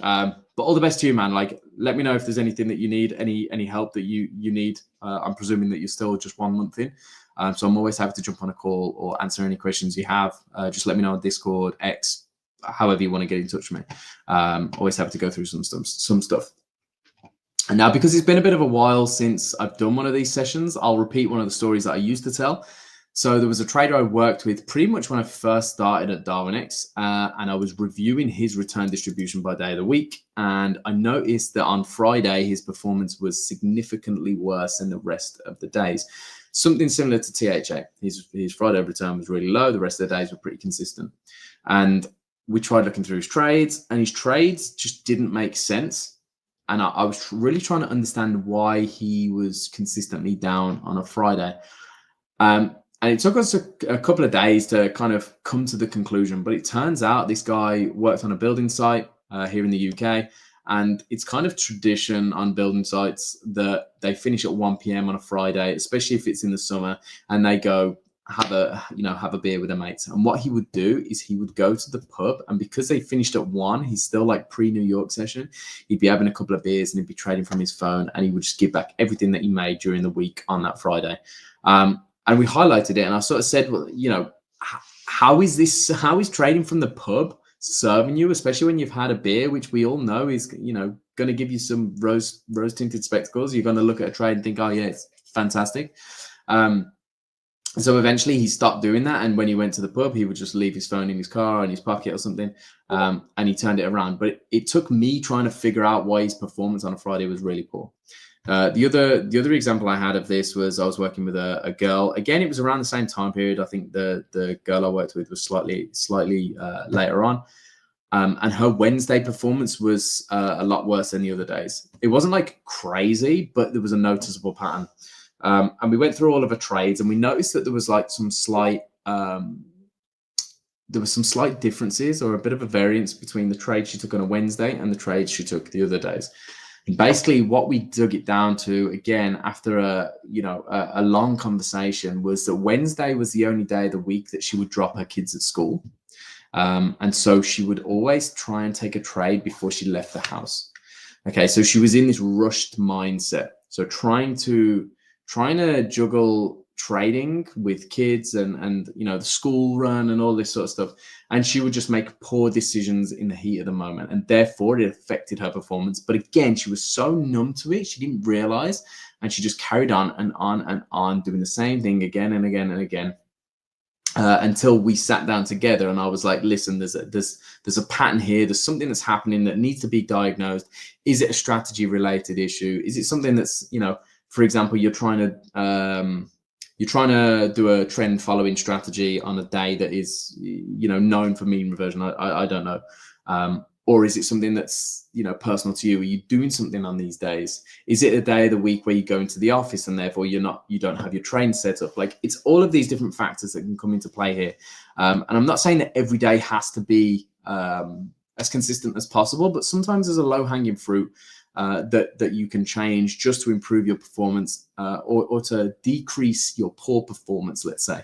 But all the best to you, man. Like, let me know if there's anything that you need, any help that you need. I'm presuming that you're still just 1 month in. So I'm always happy to jump on a call or answer any questions you have. Just let me know on Discord, X, however you want to get in touch with me. Always happy to go through some stuff. And now, because it's been a bit of a while since I've done one of these sessions, I'll repeat one of the stories that I used to tell. So there was a trader I worked with pretty much when I first started at Darwinex, and I was reviewing his return distribution by day of the week. And I noticed that on Friday, his performance was significantly worse than the rest of the days. Something similar to THA. His Friday return was really low. The rest of the days were pretty consistent. And we tried looking through his trades, and his trades just didn't make sense. And I was really trying to understand why he was consistently down on a Friday. And it took us a couple of days to kind of come to the conclusion. But it turns out this guy worked on a building site here in the UK. And it's kind of tradition on building sites that they finish at 1 p.m. on a Friday, especially if it's in the summer, and they go have a beer with their mates. And what he would do is he would go to the pub, and because they finished at 1, he's still like pre-New York session, he'd be having a couple of beers and he'd be trading from his phone, and he would just give back everything that he made during the week on that Friday. And we highlighted it, and I sort of said, well, you know, how is trading from the pub serving you, especially when you've had a beer, which we all know is, you know, going to give you some rose tinted spectacles. You're going to look at a trade and think, oh yeah, it's fantastic. So eventually he stopped doing that, and when he went to the pub, he would just leave his phone in his car, in his pocket or something, and he turned it around. But it took me trying to figure out why his performance on a Friday was really poor. The other example I had of this was I was working with a girl. Again, it was around the same time period. I think the girl I worked with was slightly later on. And her Wednesday performance was a lot worse than the other days. It wasn't like crazy, but there was a noticeable pattern. And we went through all of her trades, and we noticed that there was like some slight differences, or a bit of a variance between the trade she took on a Wednesday and the trades she took the other days. And basically what we dug it down to, again, after a long conversation, was that Wednesday was the only day of the week that she would drop her kids at school. And so she would always try and take a trade before she left the house. Okay, so she was in this rushed mindset. So trying to juggle trading with kids and you know, the school run and all this sort of stuff, and she would just make poor decisions in the heat of the moment, and therefore it affected her performance. But again, she was so numb to it, she didn't realize, and she just carried on and on and on, doing the same thing again and again and again, until we sat down together, and I was like, listen, there's a pattern here, there's something that's happening that needs to be diagnosed. Is it a strategy related issue? Is it something that's, you know, for example, you're trying you're trying to do a trend following strategy on a day that is, you know, known for mean reversion. I don't know. Or is it something that's, you know, personal to you? Are you doing something on these days? Is it a day of the week where you go into the office and therefore you don't have your train set up? Like, it's all of these different factors that can come into play here. And I'm not saying that every day has to be as consistent as possible, but sometimes there's a low hanging fruit that you can change just to improve your performance or to decrease your poor performance, let's say.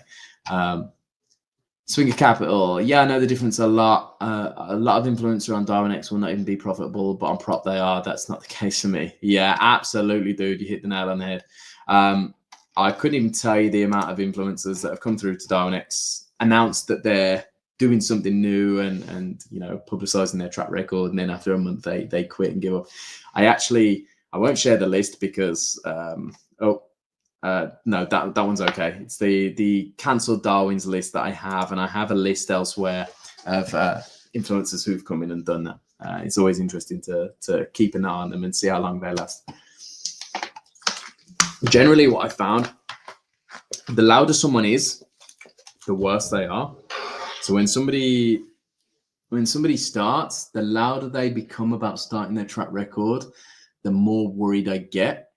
Swing of capital. Yeah, I know the difference a lot. A lot of influencer on Darwinex will not even be profitable, but on prop they are. That's not the case for me. Yeah, absolutely, dude. You hit the nail on the head. I couldn't even tell you the amount of influencers that have come through to Darwinex, announced that they're doing something new and you know, publicizing their track record, and then after a month they quit and give up. I won't share the list because no, that one's okay. It's the cancelled Darwin's list that I have, and I have a list elsewhere of influencers who've come in and done that. It's always interesting to keep an eye on them and see how long they last. Generally, what I found, the louder someone is, the worse they are. So when somebody starts, the louder they become about starting their track record, the more worried I get.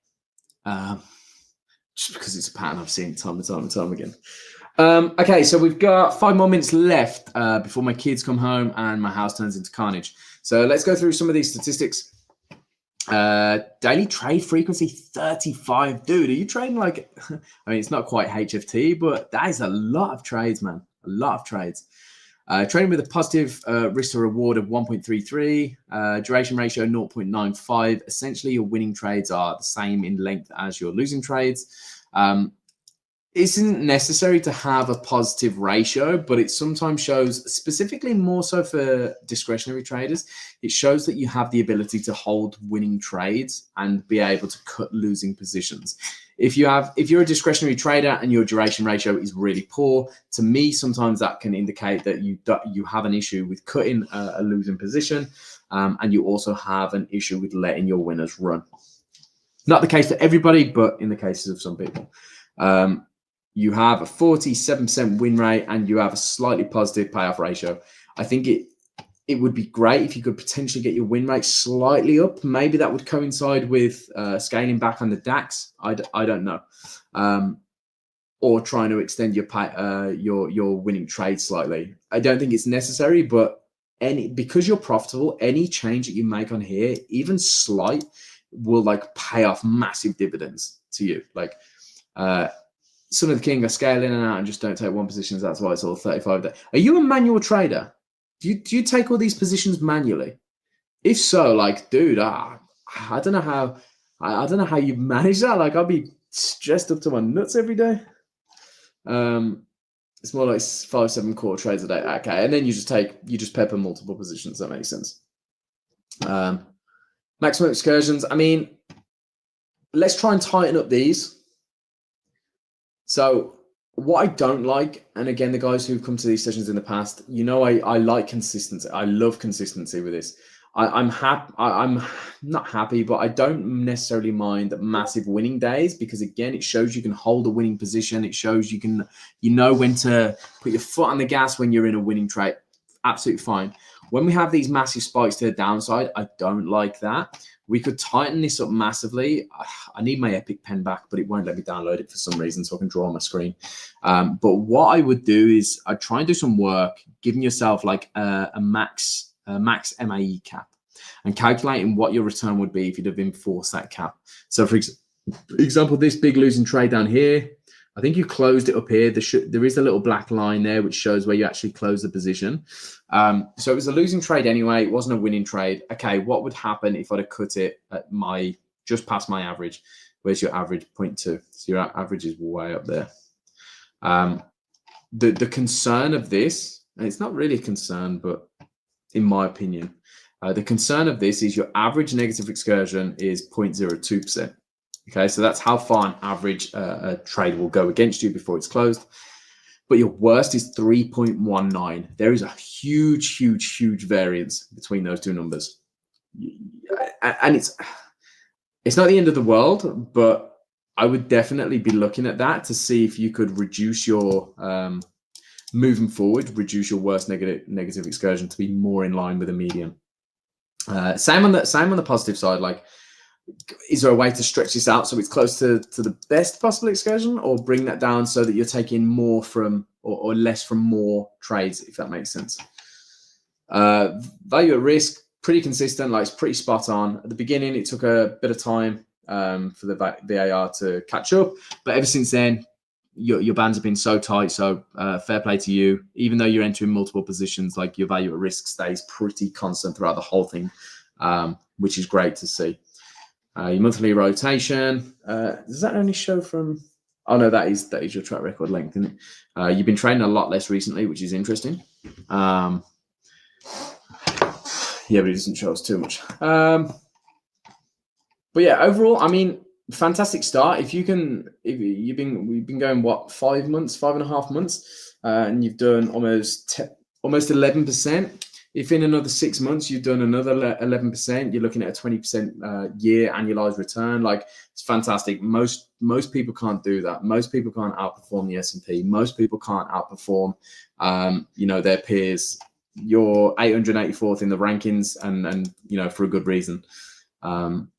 Just because it's a pattern I've seen time and time again. Okay, so we've got 5 more minutes left before my kids come home and my house turns into carnage. So let's go through some of these statistics. Daily trade frequency 35. Dude, are you trading like, I mean, it's not quite HFT, but that is a lot of trades, man. A lot of trades. Trading with a positive risk to reward of 1.33, duration ratio 0.95. Essentially, your winning trades are the same in length as your losing trades. It isn't necessary to have a positive ratio, but it sometimes shows, specifically more so for discretionary traders, it shows that you have the ability to hold winning trades and be able to cut losing positions. If you're a discretionary trader and your duration ratio is really poor, to me, sometimes that can indicate that you have an issue with cutting a losing position, and you also have an issue with letting your winners run. Not the case for everybody, but in the cases of some people. You have a 47% win rate and you have a slightly positive payoff ratio. I think it would be great if you could potentially get your win rate slightly up. Maybe that would coincide with scaling back on the DAX. I don't know. Or trying to extend your winning trade slightly. I don't think it's necessary, but because you're profitable, any change that you make on here, even slight, will like pay off massive dividends to you. Like Son of the King, I scale in and out and just don't take one positions. That's why it's all 35 days. Are you a manual trader? Do you take all these positions manually? If so, like, dude, I don't know how you manage that. Like, I'll be stressed up to my nuts every day. It's more like 5-7 core trades a day. Okay, and then you just pepper multiple positions. That makes sense. Maximum excursions. I mean, let's try and tighten up these. So what I don't like, and again, the guys who've come to these sessions in the past, you know, I like consistency. I love consistency with this. I'm not happy, but I don't necessarily mind massive winning days, because again, it shows you can hold a winning position. It shows you know when to put your foot on the gas when you're in a winning trade. Absolutely fine. When we have these massive spikes to the downside, I don't like that. We could tighten this up massively. I need my Epic pen back, but it won't let me download it for some reason, so I can draw on my screen. But what I would do is I'd try and do some work, giving yourself like a max MAE cap and calculating what your return would be if you'd have enforced that cap. So for example, this big losing trade down here, I think you closed it up here. There is a little black line there which shows where you actually close the position. So it was a losing trade anyway. It wasn't a winning trade. Okay, what would happen if I'd have cut it at just past my average? Where's your average? 0.2. So your average is way up there. The concern of this, and it's not really a concern, but in my opinion, the concern of this is your average negative excursion is 0.02%. Okay, so that's how far an average trade will go against you before it's closed. But your worst is 3.19. There is a huge, huge, huge variance between those two numbers. And it's not the end of the world, but I would definitely be looking at that to see if you could reduce your moving forward, reduce your worst negative excursion to be more in line with a median. Same on the positive side. Like, is there a way to stretch this out so it's close to the best possible excursion, or bring that down so that you're taking more from or less from more trades, if that makes sense? Value at risk, pretty consistent. Like, it's pretty spot on. At the beginning, it took a bit of time for the VAR to catch up, but ever since then, your bands have been so tight. So fair play to you. Even though you're entering multiple positions, like, your value at risk stays pretty constant throughout the whole thing, which is great to see. Your monthly rotation, does that only show from? Oh no, that is your track record length, isn't it? You've been training a lot less recently, which is interesting. Yeah, but it doesn't show us too much. But yeah, overall, I mean, fantastic start. We've been going what, 5.5 months, and you've done almost 11%. If in another 6 months you've done another 11%, you're looking at a 20% year annualized return. Like, it's fantastic. Most people can't do that. Most people can't outperform the S&P. Most people can't outperform, their peers. You're 884th in the rankings, and for a good reason.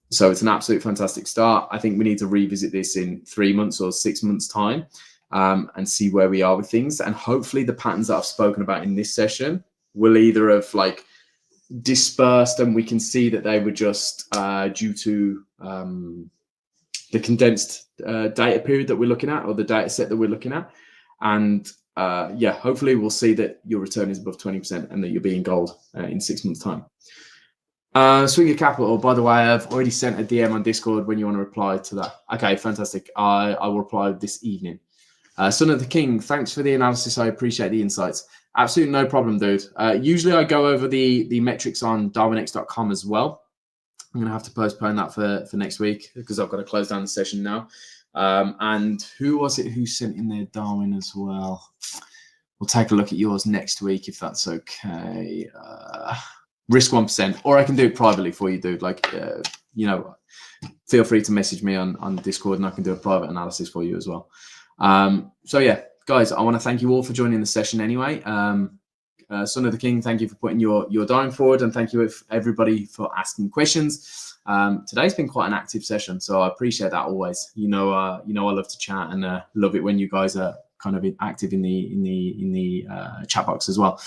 So it's an absolute fantastic start. I think we need to revisit this in 3 months or 6 months time, and see where we are with things. And hopefully the patterns that I've spoken about in this session will either have like dispersed, and we can see that they were just due to the condensed data period that we're looking at, or the data set that we're looking at. And yeah, hopefully we'll see that your return is above 20% and that you'll be in gold in 6 months' time. Swing your capital, by the way, I've already sent a DM on Discord when you want to reply to that. Okay, fantastic. I will reply this evening. Son of the King, thanks for the analysis. I appreciate the insights. Absolutely no problem, dude. Usually I go over the metrics on DarwinX.com as well. I'm going to have to postpone that for next week because I've got to close down the session now. And who was it who sent in their Darwin as well? We'll take a look at yours next week if that's okay. Risk 1%, or I can do it privately for you, dude. Like, feel free to message me on Discord and I can do a private analysis for you as well. So yeah, guys, I want to thank you all for joining the session anyway. Son of the King, thank you for putting your Darwin forward, and thank you everybody for asking questions. Today's been quite an active session, so I appreciate that always. I love to chat, and love it when you guys are kind of active in the chat box as well.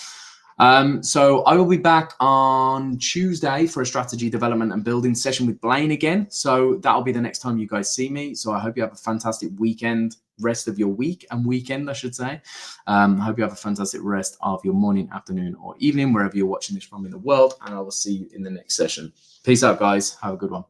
So I will be back on Tuesday for a strategy development and building session with Blaine again. So that'll be the next time you guys see me. So I hope you have a fantastic weekend, rest of your week and weekend, I should say. I hope you have a fantastic rest of your morning, afternoon, or evening, wherever you're watching this from in the world. And I will see you in the next session. Peace out, guys. Have a good one.